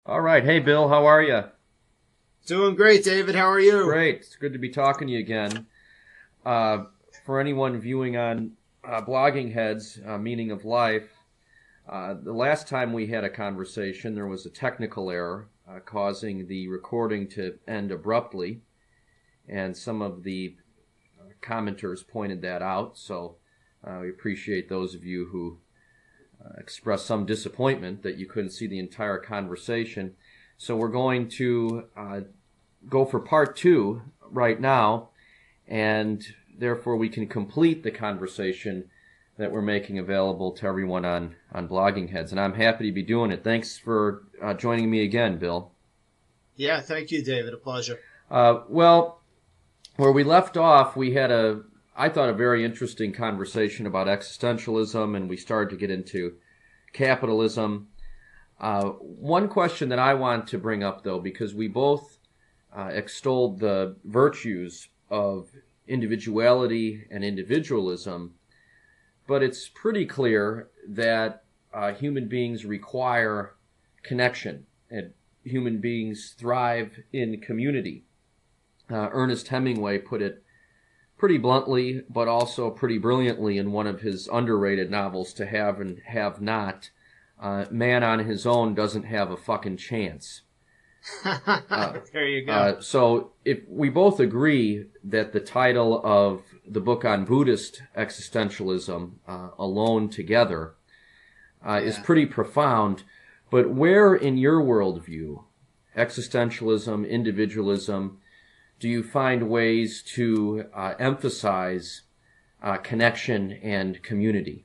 All right. Hey, Bill, how are you? Doing great, David. How are you? Great. It's good to be talking to you again. For anyone viewing on Blogging Heads, Meaning of Life, the last time we had a conversation, there was a technical error causing the recording to end abruptly, and some of the commenters pointed that out, so we appreciate those of you who expressed some disappointment that you couldn't see the entire conversation. So we're going to go for part two right now, and therefore we can complete the conversation that we're making available to everyone on Blogging Heads. And I'm happy to be doing it. Thanks for joining me again, Bill. Yeah, thank you, David. A pleasure. Well, where we left off, we had I thought, a very interesting conversation about existentialism, and we started to get into capitalism. One question that I want to bring up, though, because we both extolled the virtues of individuality and individualism, but it's pretty clear that human beings require connection, and human beings thrive in community. Ernest Hemingway put it pretty bluntly, but also pretty brilliantly in one of his underrated novels, To Have and Have Not. Man on his own doesn't have a fucking chance. There you go. So if we both agree that the title of the book on Buddhist existentialism, Alone Together, is pretty profound, but where in your worldview, existentialism, individualism, do you find ways to emphasize connection and community?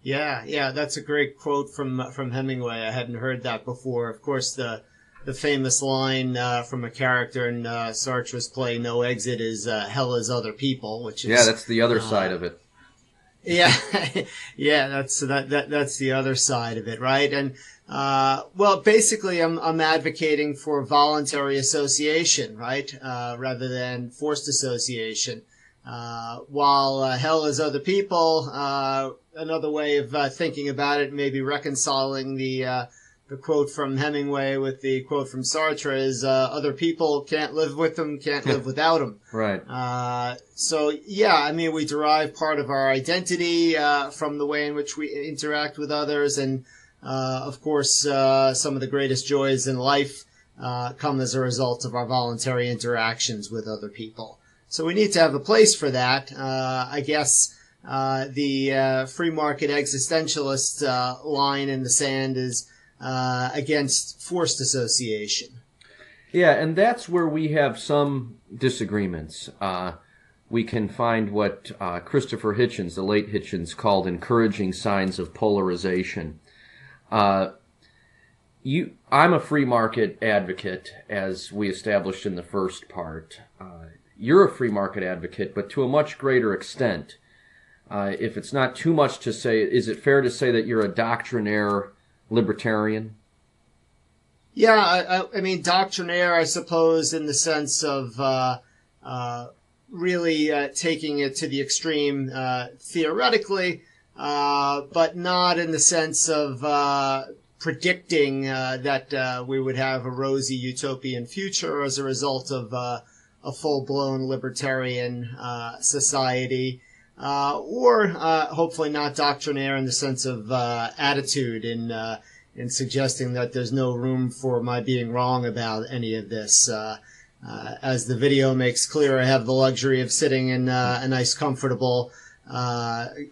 Yeah, that's a great quote from Hemingway. I hadn't heard that before. Of course, the famous line from a character in Sartre's play "No Exit" is "Hell is other people," which is that's the other side of it. Yeah, yeah, that's the other side of it, right? And well, basically, I'm advocating for voluntary association, right, rather than forced association. While hell is other people, another way of thinking about it, maybe reconciling the quote from Hemingway with the quote from Sartre is other people can't live with them, can't live without them. Right. So, yeah, I mean, we derive part of our identity from the way in which we interact with others. And, of course, some of the greatest joys in life come as a result of our voluntary interactions with other people. So we need to have a place for that. I guess the free market existentialist line in the sand is against forced association. Yeah, and that's where we have some disagreements. We can find what Christopher Hitchens, the late Hitchens, called encouraging signs of polarization. I'm a free market advocate, as we established in the first part. You're a free market advocate, but to a much greater extent. If it's not too much to say, is it fair to say that you're a doctrinaire libertarian? Yeah, I mean, doctrinaire, I suppose, in the sense of really taking it to the extreme theoretically, but not in the sense of predicting that we would have a rosy utopian future as a result of a full-blown libertarian society, or hopefully not doctrinaire in the sense of attitude in suggesting that there's no room for my being wrong about any of this. As the video makes clear, I have the luxury of sitting in a nice, comfortable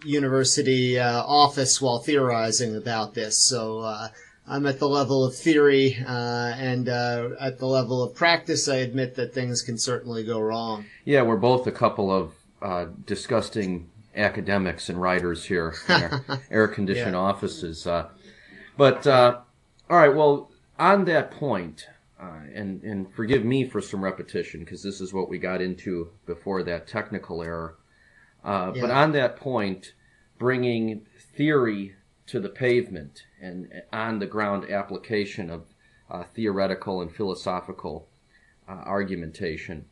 university office while theorizing about this. So I'm at the level of theory, and at the level of practice, I admit that things can certainly go wrong. Yeah, we're both a couple of disgusting academics and writers here in our air-conditioned offices. But, all right, well, on that point, and forgive me for some repetition, because this is what we got into before that technical error, but on that point, bringing theory to the pavement and on-the-ground application of theoretical and philosophical argumentation.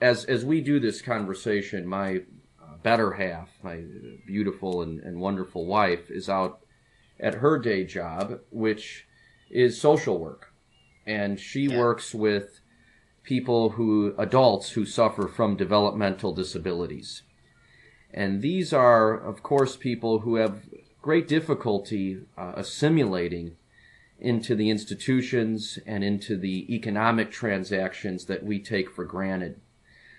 As we do this conversation, my better half, my beautiful and wonderful wife, is out at her day job, which is social work. And she works with adults who suffer from developmental disabilities. And these are, of course, people who have great difficulty assimilating into the institutions and into the economic transactions that we take for granted.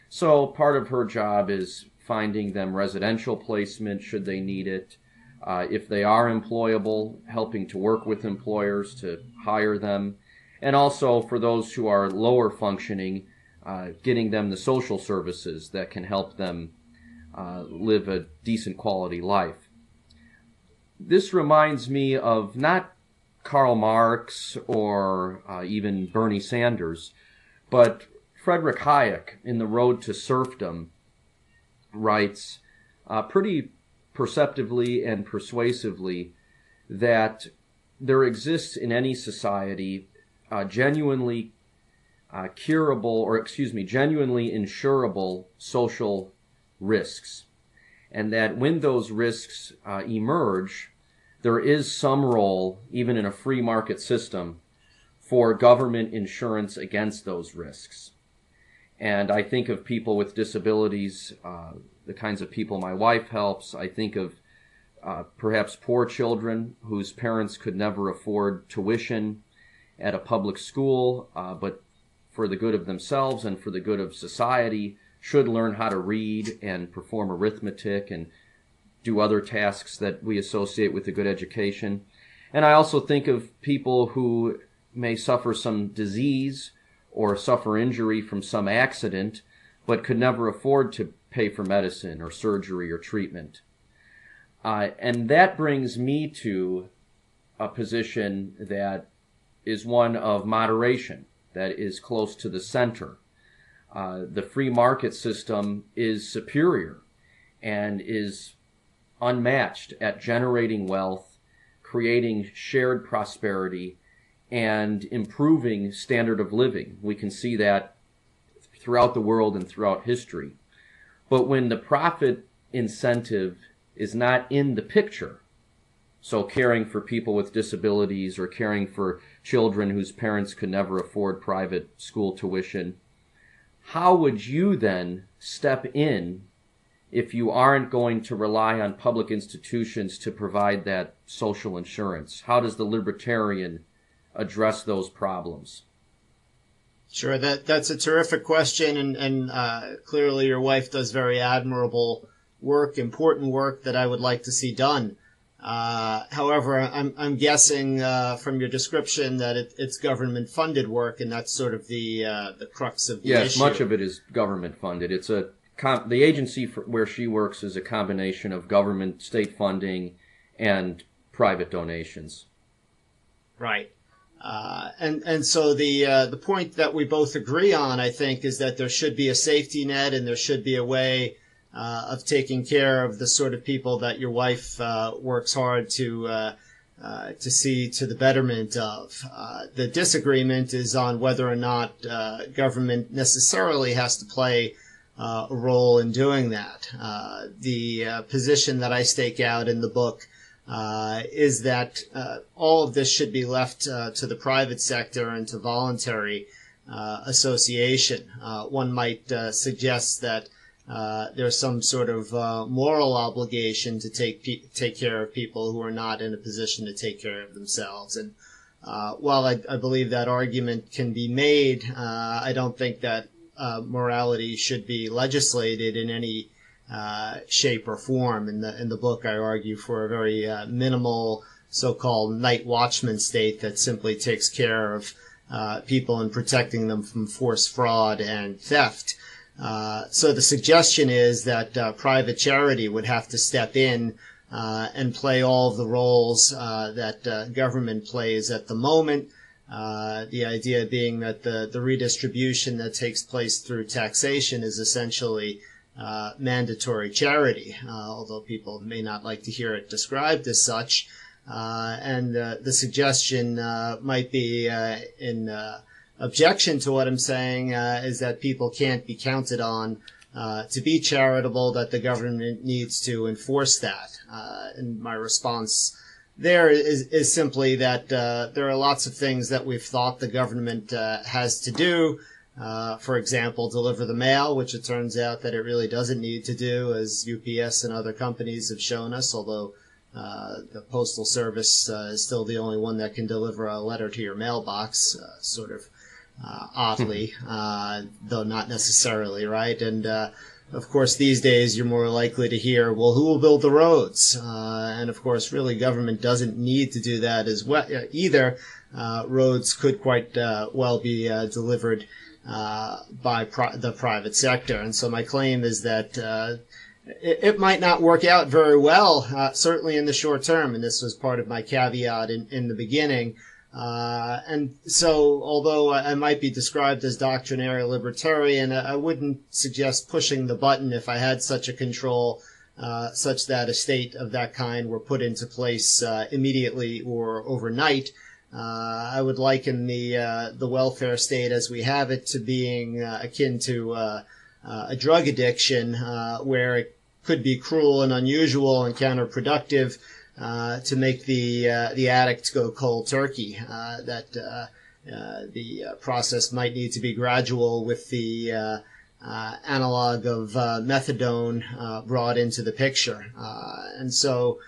So part of her job is finding them residential placement should they need it. If they are employable, helping to work with employers to hire them. And also for those who are lower functioning, getting them the social services that can help them live a decent quality life. This reminds me of not Karl Marx or even Bernie Sanders, but Friedrich Hayek in The Road to Serfdom writes pretty perceptively and persuasively that there exists in any society genuinely genuinely insurable social risks, and that when those risks emerge, there is some role, even in a free market system, for government insurance against those risks. And I think of people with disabilities, the kinds of people my wife helps. I think of perhaps poor children whose parents could never afford tuition at a public school, but for the good of themselves and for the good of society, should learn how to read and perform arithmetic and do other tasks that we associate with a good education. And I also think of people who may suffer some disease or suffer injury from some accident, but could never afford to pay for medicine or surgery or treatment. And that brings me to a position that is one of moderation, that is close to the center. The free market system is superior and is unmatched at generating wealth, creating shared prosperity, and improving standard of living. We can see that throughout the world and throughout history. But when the profit incentive is not in the picture, so caring for people with disabilities or caring for children whose parents could never afford private school tuition, how would you then step in if you aren't going to rely on public institutions to provide that social insurance? How does the libertarian address those problems? Sure, that's a terrific question, and clearly your wife does very admirable work, important work that I would like to see done. However, I'm guessing from your description that it's government-funded work, and that's sort of the crux of the issue. Yes, much of it is government-funded. It's the agency where she works is a combination of government, state funding, and private donations. Right. And so the point that we both agree on, I think, is that there should be a safety net and there should be a way of taking care of the sort of people that your wife works hard to see to the betterment of. The disagreement is on whether or not government necessarily has to play a role in doing that. The position that I stake out in the book is that all of this should be left to the private sector and to voluntary association. One might suggest that there's some sort of moral obligation to take care of people who are not in a position to take care of themselves. And while I believe that argument can be made, I don't think that morality should be legislated in any shape or form. In the book, I argue for a very minimal so-called night watchman state that simply takes care of people and protecting them from forced fraud and theft. So the suggestion is that private charity would have to step in and play all of the roles that government plays at the moment. The idea being that the redistribution that takes place through taxation is essentially mandatory charity, although people may not like to hear it described as such. And the suggestion might be in objection to what I'm saying is that people can't be counted on to be charitable, that the government needs to enforce that. And my response there is simply that there are lots of things that we've thought the government has to do. For example, deliver the mail, which it turns out that it really doesn't need to do, as UPS and other companies have shown us, although the Postal Service is still the only one that can deliver a letter to your mailbox, sort of oddly, though not necessarily, right? And of course, these days you're more likely to hear, well, who will build the roads? And of course, really, government doesn't need to do that as well either. Roads could quite well be delivered by the private sector. And so my claim is that it might not work out very well, certainly in the short term. And this was part of my caveat in the beginning. And so, although I might be described as doctrinary libertarian, I wouldn't suggest pushing the button if I had such a control, such that a state of that kind were put into place immediately or overnight. I would liken the welfare state as we have it to being akin to a drug addiction, where it could be cruel and unusual and counterproductive to make the addict go cold turkey. The process might need to be gradual, with the analog of methadone brought into the picture. And so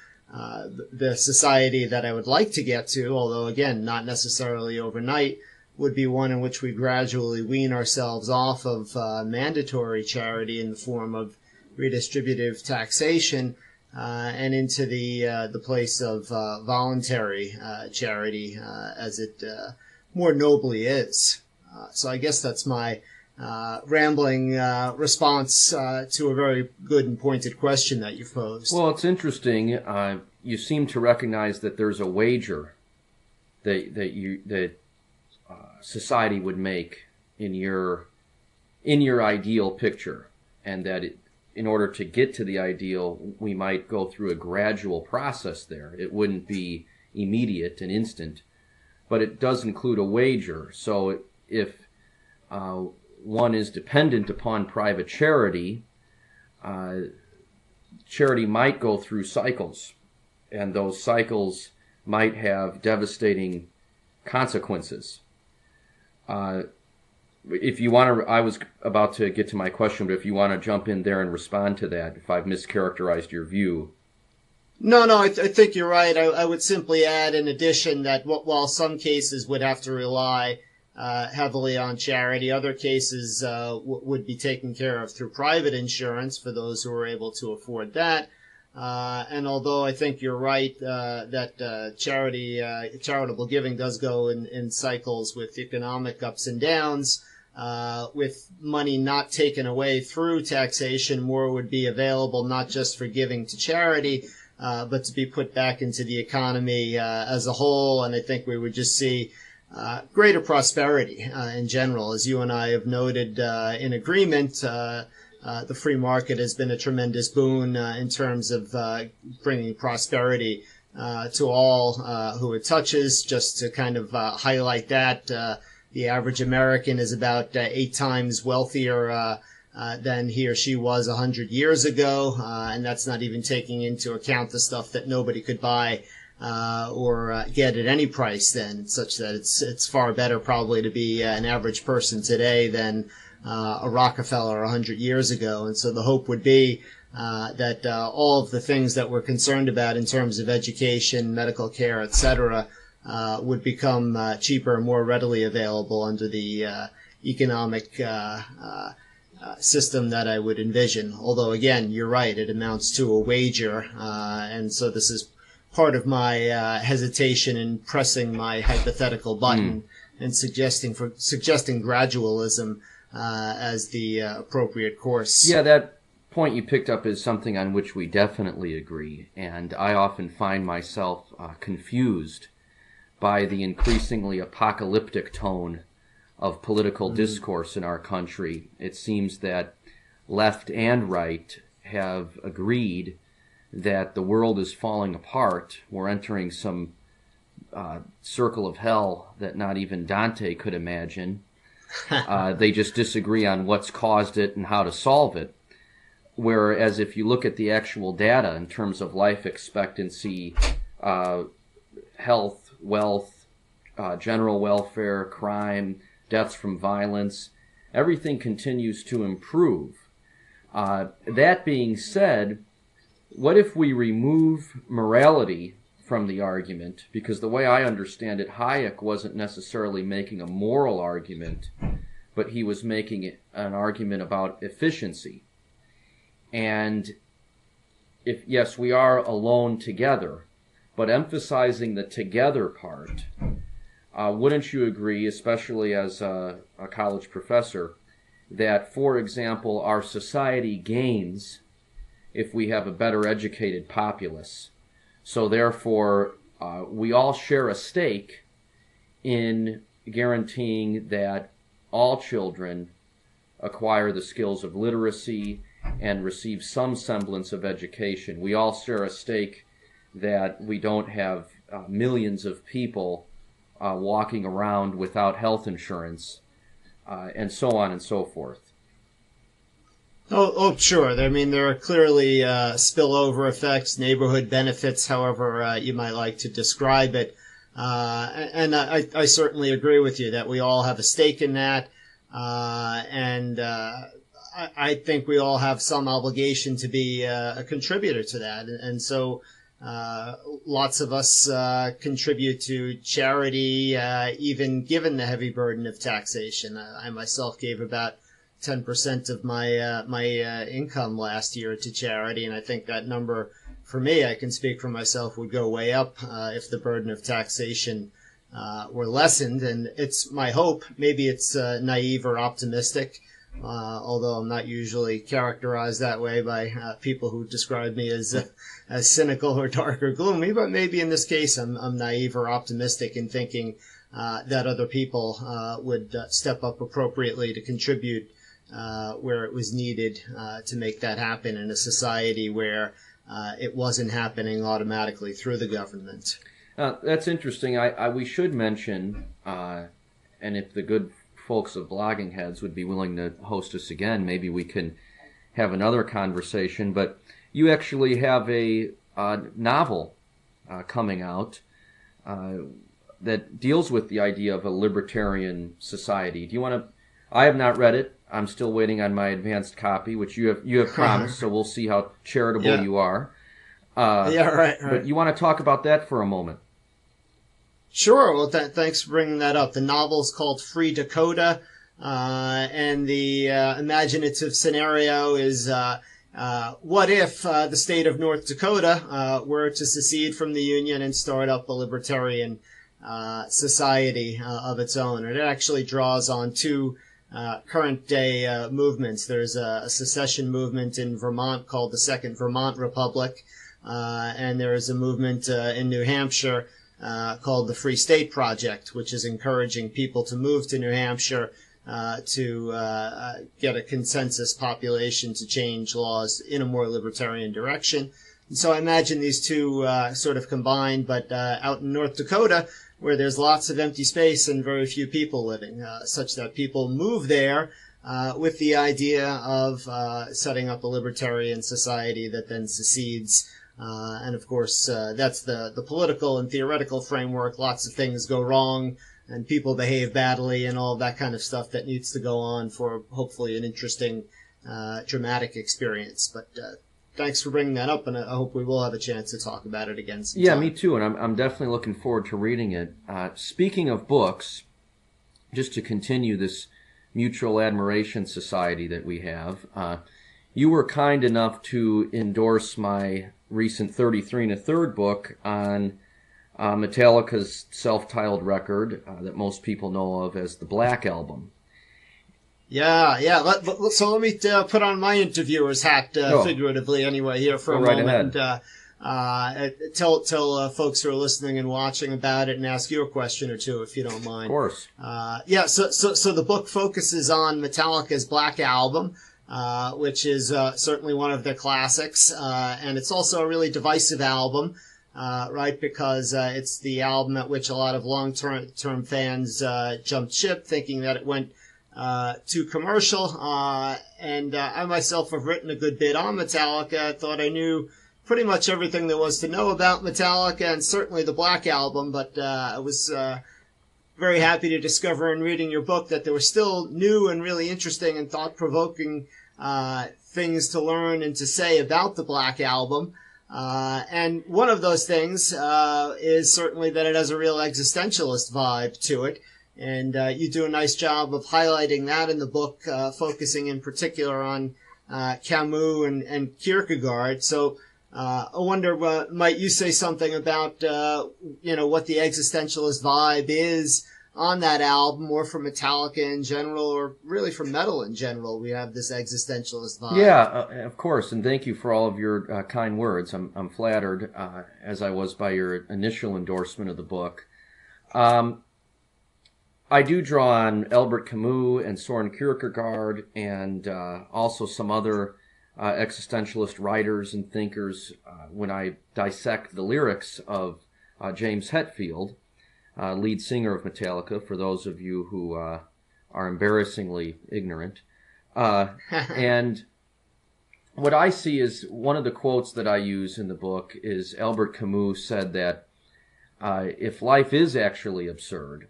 the society that I would like to get to, although again not necessarily overnight, would be one in which we gradually wean ourselves off of mandatory charity in the form of redistributive taxation, and into the place of voluntary charity, as it more nobly is. So I guess that's my rambling response to a very good and pointed question that you've posed. Well, it's interesting. You seem to recognize that there's a wager that society would make in your ideal picture, and that in order to get to the ideal, we might go through a gradual process there. It wouldn't be immediate and instant, but it does include a wager. So if one is dependent upon private charity, charity might go through cycles, and those cycles might have devastating consequences. If you want to, I was about to get to my question, but if you want to jump in there and respond to that, if I've mischaracterized your view. No, I think you're right. I would simply add, in addition, that while some cases would have to rely heavily on charity, other cases would be taken care of through private insurance for those who are able to afford that. And although I think you're right that charitable giving does go in cycles with economic ups and downs, with money not taken away through taxation, more would be available not just for giving to charity, but to be put back into the economy as a whole. And I think we would just see greater prosperity in general. As you and I have noted in agreement, the free market has been a tremendous boon in terms of bringing prosperity to all who it touches. Just to kind of highlight that, the average American is about 8 times wealthier than he or she was 100 years ago, and that's not even taking into account the stuff that nobody could buy or get at any price then, such that it's far better probably to be an average person today than a Rockefeller 100 years ago. And so the hope would be that all of the things that we're concerned about in terms of education, medical care, etc., would become cheaper and more readily available under the economic system that I would envision. Although, again, you're right, it amounts to a wager, and so this is part of my hesitation in pressing my hypothetical button and suggesting gradualism as the appropriate course. Yeah, that point you picked up is something on which we definitely agree, and I often find myself confused by the increasingly apocalyptic tone of political discourse in our country. It seems that left and right have agreed that the world is falling apart. We're entering some circle of hell that not even Dante could imagine. They just disagree on what's caused it and how to solve it. Whereas if you look at the actual data in terms of life expectancy health, wealth, general welfare, crime, deaths from violence, everything continues to improve. That being said, what if we remove morality from the argument? Because the way I understand it, Hayek wasn't necessarily making a moral argument, but he was making an argument about efficiency. And if, yes, we are alone together, but emphasizing the together part, wouldn't you agree, especially as a college professor, that, for example, our society gains if we have a better educated populace? So therefore, we all share a stake in guaranteeing that all children acquire the skills of literacy and receive some semblance of education. We all share a stake that we don't have millions of people walking around without health insurance, and so on and so forth. Oh, sure. I mean, there are clearly spillover effects, neighborhood benefits, however you might like to describe it. And I certainly agree with you that we all have a stake in that. And I think we all have some obligation to be a contributor to that. And so lots of us contribute to charity, even given the heavy burden of taxation. I myself gave about 10% of my income last year to charity, and I think that number, for me, I can speak for myself, would go way up if the burden of taxation were lessened. And it's my hope. Maybe it's naive or optimistic, although I'm not usually characterized that way by people who describe me as cynical or dark or gloomy. But maybe in this case, I'm naive or optimistic in thinking that other people would step up appropriately to contribute where it was needed to make that happen in a society where it wasn't happening automatically through the government. That's interesting. We should mention, and if the good folks of Blogging Heads would be willing to host us again, maybe we can have another conversation. But you actually have a novel coming out that deals with the idea of a libertarian society. Do you want to? I have not read it. I'm still waiting on my advanced copy, which you have promised. So we'll see how charitable you are. Right. But you want to talk about that for a moment? Sure. Well, thanks for bringing that up. The novel's called Free Dakota, and the imaginative scenario is what if the state of North Dakota were to secede from the Union and start up a libertarian society of its own? And it actually draws on two current day movements. There's a secession movement in Vermont called the Second Vermont Republic, and there is a movement in New Hampshire called the Free State Project, which is encouraging people to move to New Hampshire to get a consensus population to change laws in a more libertarian direction. And so I imagine these two sort of combined, but out in North Dakota, where there's lots of empty space and very few people living, such that people move there with the idea of setting up a libertarian society that then secedes. And of course, that's the political and theoretical framework. Lots of things go wrong and people behave badly and all that kind of stuff that needs to go on for hopefully an interesting, dramatic experience. But thanks for bringing that up, and I hope we will have a chance to talk about it again sometime. Yeah, me too, and I'm definitely looking forward to reading it. Speaking of books, just to continue this mutual admiration society that we have, you were kind enough to endorse my recent 33 1/3 book on Metallica's self-titled record that most people know of as the Black Album. Yeah. So let me put on my interviewer's hat, figuratively anyway, here for a moment. Tell folks who are listening and watching about it, and ask you a question or two, if you don't mind. Of course. So the book focuses on Metallica's Black Album, which is certainly one of their classics, and it's also a really divisive album, right? Because it's the album at which a lot of long-term fans jumped ship, thinking that it went too commercial. And I myself have written a good bit on Metallica. I thought I knew pretty much everything there was to know about Metallica and certainly the Black Album, but I was very happy to discover in reading your book that there were still new and really interesting and thought-provoking things to learn and to say about the Black Album. And one of those things is certainly that it has a real existentialist vibe to it. And you do a nice job of highlighting that in the book, focusing in particular on Camus and Kierkegaard. So I wonder, might you say something about, what the existentialist vibe is on that album, or for Metallica in general, or really for metal in general? We have this existentialist vibe. Yeah, of course, and thank you for all of your kind words. I'm flattered, as I was by your initial endorsement of the book. I do draw on Albert Camus and Soren Kierkegaard, and also some other existentialist writers and thinkers when I dissect the lyrics of James Hetfield, lead singer of Metallica, for those of you who are embarrassingly ignorant. And what I see is, one of the quotes that I use in the book is Albert Camus said that if life is actually absurd,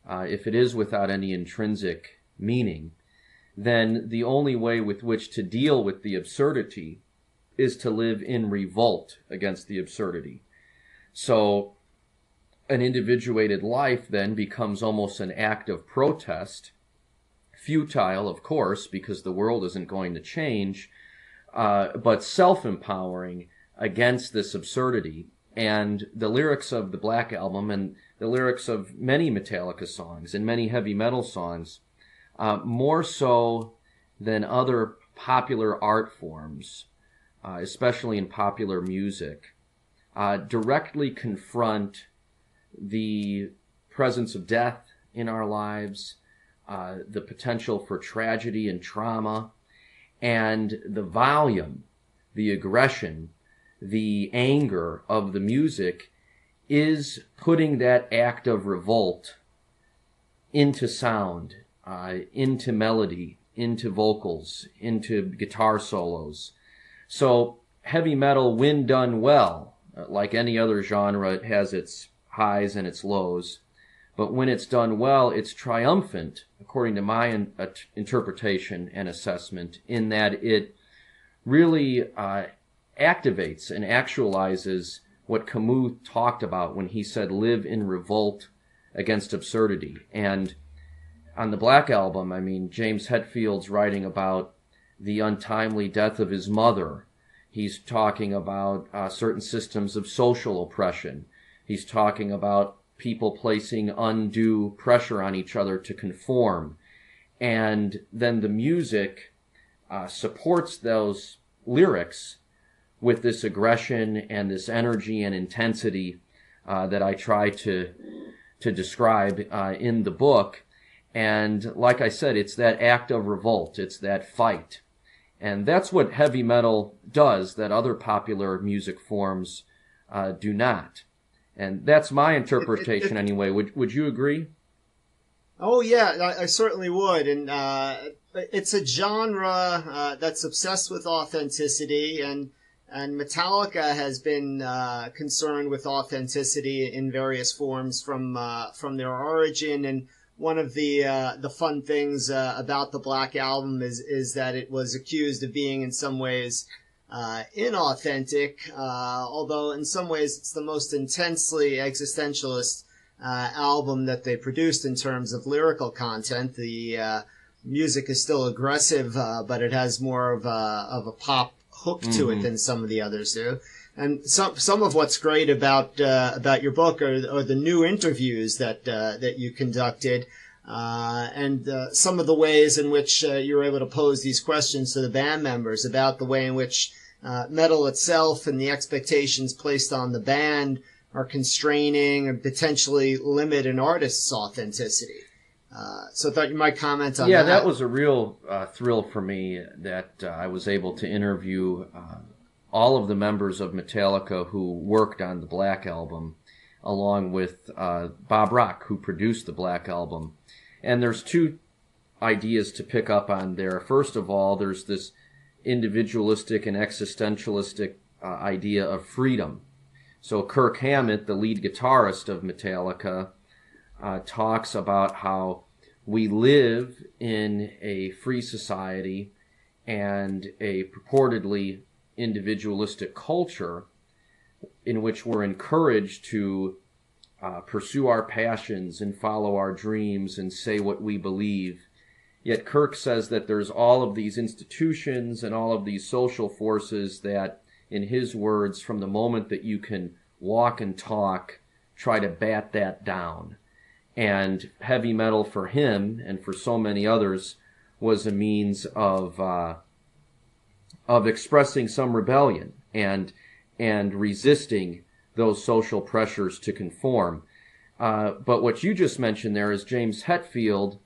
if it is without any intrinsic meaning, then the only way with which to deal with the absurdity is to live in revolt against the absurdity. So an individuated life then becomes almost an act of protest, futile, of course, because the world isn't going to change, but self-empowering against this absurdity. And the lyrics of the Black Album and the lyrics of many Metallica songs and many heavy metal songs, more so than other popular art forms, especially in popular music, directly confront the presence of death in our lives, the potential for tragedy and trauma, and the volume, the aggression, the anger of the music is putting that act of revolt into sound, into melody, into vocals, into guitar solos. So heavy metal, when done well, like any other genre, it has its highs and its lows. But when it's done well, it's triumphant, according to my interpretation and assessment, in that it really activates and actualizes what Camus talked about when he said, live in revolt against absurdity. And on the Black Album, I mean, James Hetfield's writing about the untimely death of his mother. He's talking about certain systems of social oppression. He's talking about people placing undue pressure on each other to conform. And then the music supports those lyrics with this aggression and this energy and intensity that I try to describe in the book. And like I said, it's that act of revolt. It's that fight. And that's what heavy metal does that other popular music forms do not. And that's my interpretation anyway. Would you agree? Oh, yeah, I certainly would. And it's a genre that's obsessed with authenticity, and Metallica has been concerned with authenticity in various forms from their origin. And one of the fun things about the Black Album is that it was accused of being in some ways inauthentic, although in some ways it's the most intensely existentialist album that they produced in terms of lyrical content. The music is still aggressive, but it has more of a pop hook to it than some of the others do. And some of what's great about your book are the new interviews that you conducted, and some of the ways in which you were able to pose these questions to the band members about the way in which metal itself and the expectations placed on the band are constraining and potentially limit an artist's authenticity. So I thought you might comment on that. Yeah, that was a real thrill for me that I was able to interview all of the members of Metallica who worked on the Black Album, along with Bob Rock, who produced the Black Album. And there's two ideas to pick up on there. First of all, there's this individualistic and existentialistic idea of freedom. So Kirk Hammett, the lead guitarist of Metallica, talks about how we live in a free society and a purportedly individualistic culture in which we're encouraged to pursue our passions and follow our dreams and say what we believe. Yet Kirk says that there's all of these institutions and all of these social forces that, in his words, from the moment that you can walk and talk, try to bat that down. And heavy metal for him and for so many others was a means of expressing some rebellion and resisting those social pressures to conform. But what you just mentioned there is James Hetfield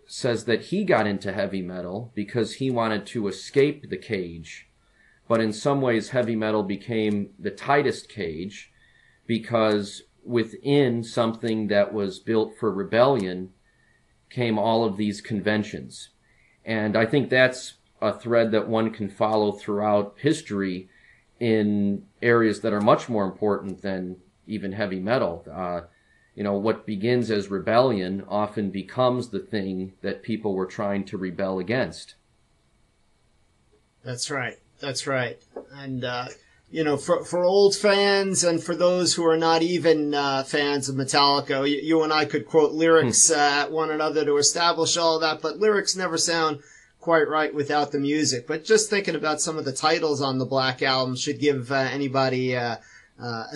says that he got into heavy metal because he wanted to escape the cage. But in some ways, heavy metal became the tightest cage because within something that was built for rebellion came all of these conventions. And I think that's a thread that one can follow throughout history in areas that are much more important than even heavy metal. What begins as rebellion often becomes the thing that people were trying to rebel against. That's right. That's right. And, for old fans and for those who are not even fans of Metallica, you and I could quote lyrics at one another to establish all of that, but lyrics never sound quite right without the music. But just thinking about some of the titles on the Black Album should give anybody a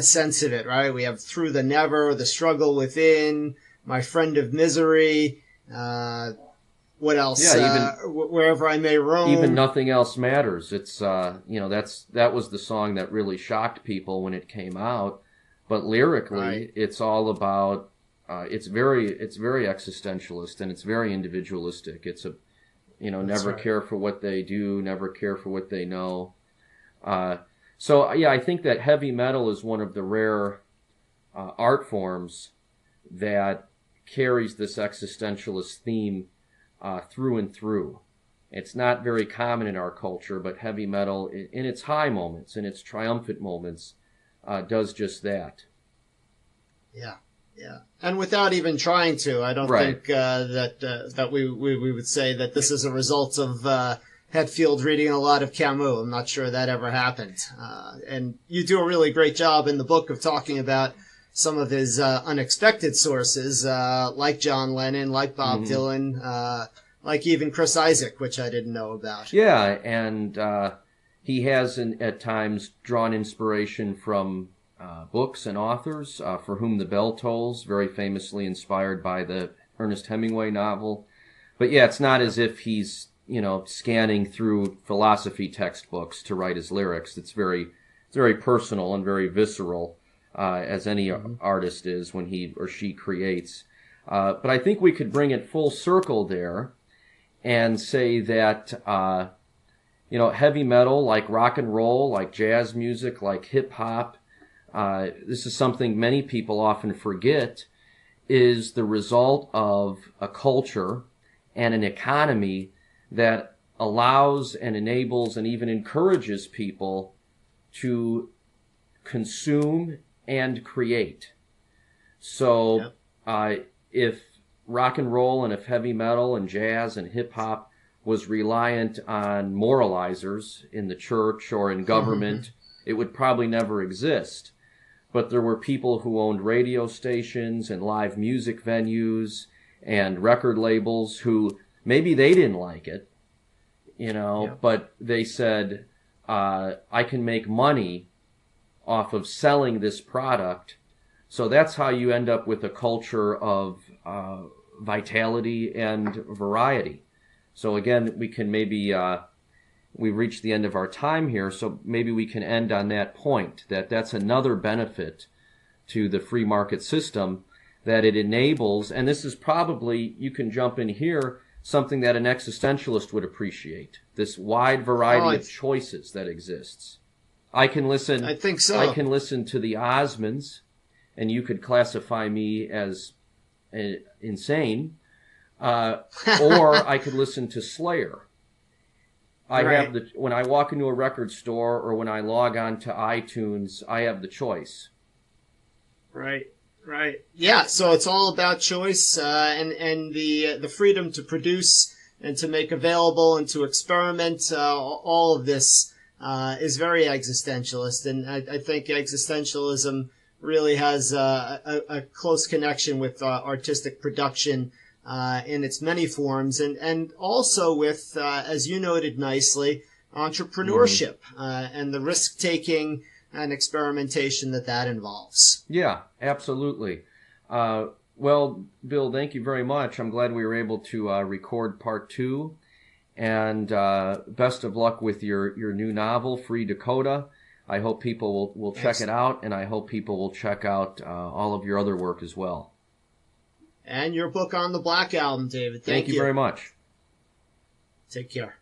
sense of it, right? We have Through the Never, The Struggle Within, My Friend of Misery, what else? Yeah, Wherever I May Roam. Even Nothing Else Matters. It's that was the song that really shocked people when it came out. But lyrically, right. It's all about. It's very existentialist and it's very individualistic. It's never right. care for what they do, never care for what they know. So I think that heavy metal is one of the rare art forms that carries this existentialist theme through and through. It's not very common in our culture, but heavy metal, in its high moments, in its triumphant moments, does just that. Yeah, yeah. And without even trying to, I don't think that we would say that this is a result of Hetfield reading a lot of Camus. I'm not sure that ever happened. And you do a really great job in the book of talking about some of his unexpected sources, like John Lennon, like Bob Dylan, like even Chris Isaak, which I didn't know about. Yeah, and he has at times drawn inspiration from books and authors, For Whom the Bell Tolls, very famously inspired by the Ernest Hemingway novel. But yeah, it's not as if he's, scanning through philosophy textbooks to write his lyrics. It's very personal and very visceral. As any artist is when he or she creates. But I think we could bring it full circle there and say that, heavy metal, like rock and roll, like jazz music, like hip-hop, this is something many people often forget, is the result of a culture and an economy that allows and enables and even encourages people to consume and create. So if rock and roll and if heavy metal and jazz and hip hop was reliant on moralizers in the church or in government, it would probably never exist. But there were people who owned radio stations and live music venues and record labels who maybe they didn't like it, but they said, I can make money off of selling this product. So that's how you end up with a culture of vitality and variety. So again, we can maybe, we've reached the end of our time here, so maybe we can end on that point, that's another benefit to the free market system, that it enables, and this is probably, you can jump in here, something that an existentialist would appreciate, this wide variety of choices that exists. I think so. I can listen to the Osmonds, and you could classify me as insane, or I could listen to Slayer. I Right. have when I walk into a record store or when I log on to iTunes, I have the choice. Right. Right. Yeah. So it's all about choice, and the freedom to produce and to make available and to experiment. All of this is very existentialist, and I think existentialism really has a close connection with artistic production in its many forms, and also with, as you noted nicely, entrepreneurship and the risk taking and experimentation that involves. Yeah, absolutely. Well, Bill, thank you very much. I'm glad we were able to record part 2. And best of luck with your new novel, Free Dakota. I hope people will check it out, and I hope people will check out all of your other work as well. And your book on the Black Album, David. Thank you very much. Take care.